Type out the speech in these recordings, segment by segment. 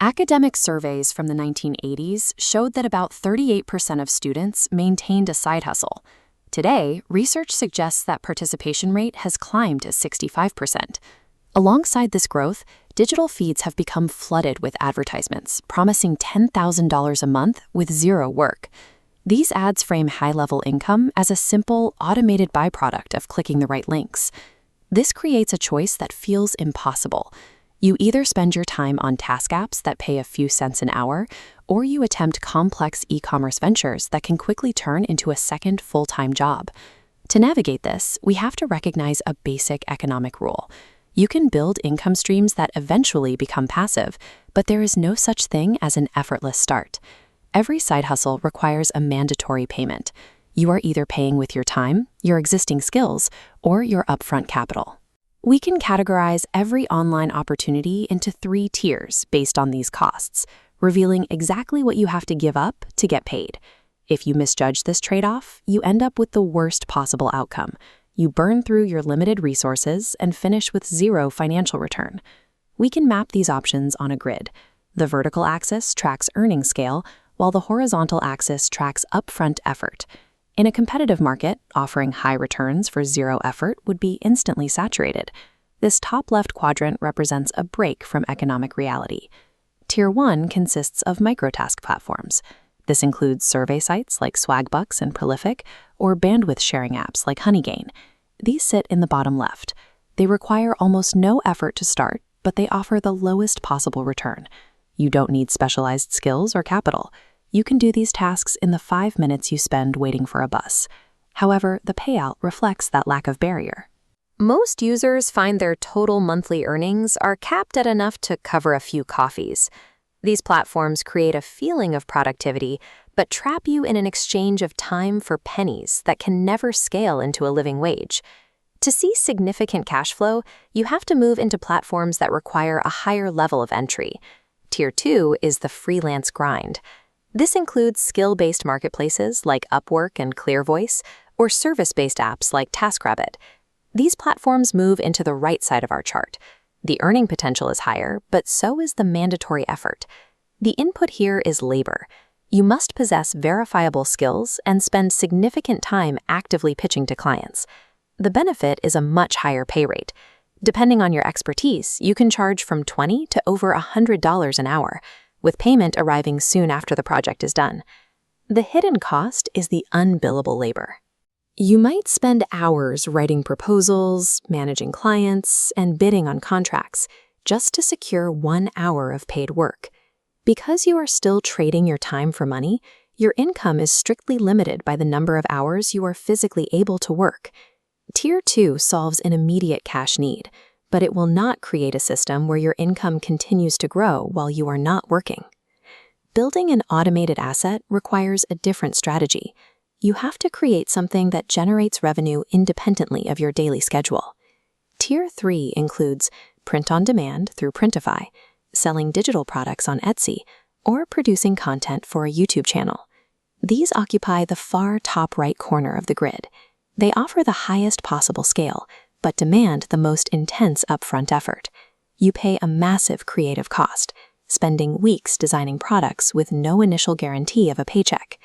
Academic surveys from the 1980s showed that about 38% of students maintained a side hustle. Today, research suggests that participation rate has climbed to 65%. Alongside this growth, digital feeds have become flooded with advertisements, promising $10,000 a month with zero work. These ads frame high-level income as a simple, automated byproduct of clicking the right links. This creates a choice that feels impossible. You either spend your time on task apps that pay a few cents an hour, or you attempt complex e-commerce ventures that can quickly turn into a second full-time job. To navigate this, we have to recognize a basic economic rule. You can build income streams that eventually become passive, but there is no such thing as an effortless start. Every side hustle requires a mandatory payment. You are either paying with your time, your existing skills, or your upfront capital. We can categorize every online opportunity into 3 tiers based on these costs, revealing exactly what you have to give up to get paid. If you misjudge this trade-off, you end up with the worst possible outcome. You burn through your limited resources and finish with zero financial return. We can map these options on a grid. The vertical axis tracks earnings scale, while the horizontal axis tracks upfront effort. In a competitive market, offering high returns for zero effort would be instantly saturated. This top left quadrant represents a break from economic reality. Tier 1 consists of microtask platforms. This includes survey sites like Swagbucks and Prolific, or bandwidth sharing apps like Honeygain. These sit in the bottom left. They require almost no effort to start, but they offer the lowest possible return. You don't need specialized skills or capital. You can do these tasks in the 5 minutes you spend waiting for a bus. However, the payout reflects that lack of barrier. Most users find their total monthly earnings are capped at enough to cover a few coffees. These platforms create a feeling of productivity, but trap you in an exchange of time for pennies that can never scale into a living wage. To see significant cash flow, you have to move into platforms that require a higher level of entry. Tier 2 is the freelance grind. This includes skill-based marketplaces like Upwork and ClearVoice, or service-based apps like TaskRabbit. These platforms move into the right side of our chart. The earning potential is higher, but so is the mandatory effort. The input here is labor. You must possess verifiable skills and spend significant time actively pitching to clients. The benefit is a much higher pay rate. Depending on your expertise, you can charge from $20 to over $100 an hour, with payment arriving soon after the project is done. The hidden cost is the unbillable labor. You might spend hours writing proposals, managing clients, and bidding on contracts just to secure 1 hour of paid work. Because you are still trading your time for money, your income is strictly limited by the number of hours you are physically able to work. Tier 2 solves an immediate cash need, but it will not create a system where your income continues to grow while you are not working. Building an automated asset requires a different strategy. You have to create something that generates revenue independently of your daily schedule. Tier 3 includes print on demand through Printify, selling digital products on Etsy, or producing content for a YouTube channel. These occupy the far top right corner of the grid. They offer the highest possible scale, but demand the most intense upfront effort. You pay a massive creative cost, spending weeks designing products with no initial guarantee of a paycheck.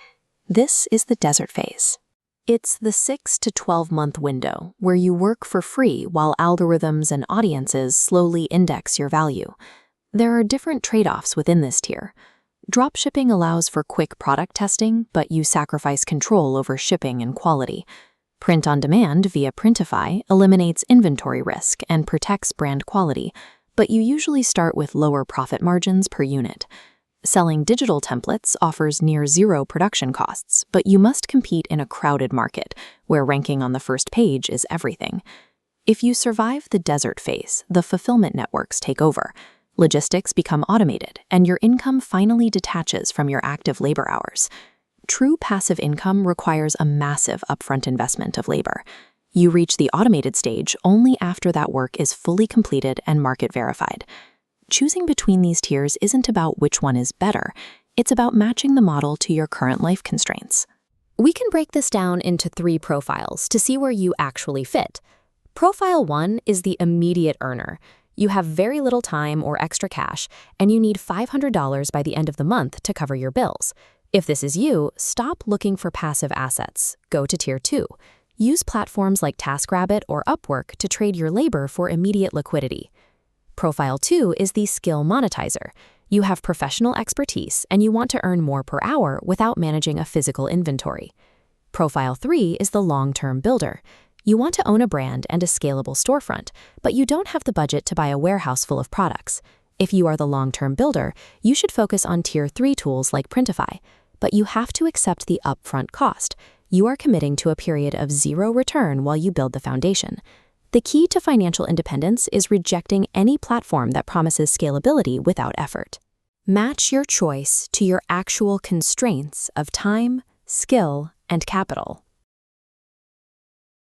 This is the desert phase. It's the 6 to 12-month window where you work for free while algorithms and audiences slowly index your value. There are different trade-offs within this tier. Dropshipping allows for quick product testing, but you sacrifice control over shipping and quality. Print on demand via Printify eliminates inventory risk and protects brand quality, but you usually start with lower profit margins per unit. Selling digital templates offers near zero production costs, but you must compete in a crowded market where ranking on the first page is everything. If you survive the desert phase, the fulfillment networks take over. Logistics become automated, and your income finally detaches from your active labor hours. True passive income requires a massive upfront investment of labor. You reach the automated stage only after that work is fully completed and market verified. Choosing between these tiers isn't about which one is better. It's about matching the model to your current life constraints. We can break this down into 3 profiles to see where you actually fit. Profile 1 is the immediate earner. You have very little time or extra cash, and you need $500 by the end of the month to cover your bills. If this is you, stop looking for passive assets. Go to Tier 2. Use platforms like TaskRabbit or Upwork to trade your labor for immediate liquidity. Profile 2 is the skill monetizer. You have professional expertise and you want to earn more per hour without managing a physical inventory. Profile 3 is the long-term builder. You want to own a brand and a scalable storefront, but you don't have the budget to buy a warehouse full of products. If you are the long-term builder, you should focus on Tier 3 tools like Printify, but you have to accept the upfront cost. You are committing to a period of zero return while you build the foundation. The key to financial independence is rejecting any platform that promises scalability without effort. Match your choice to your actual constraints of time, skill, and capital.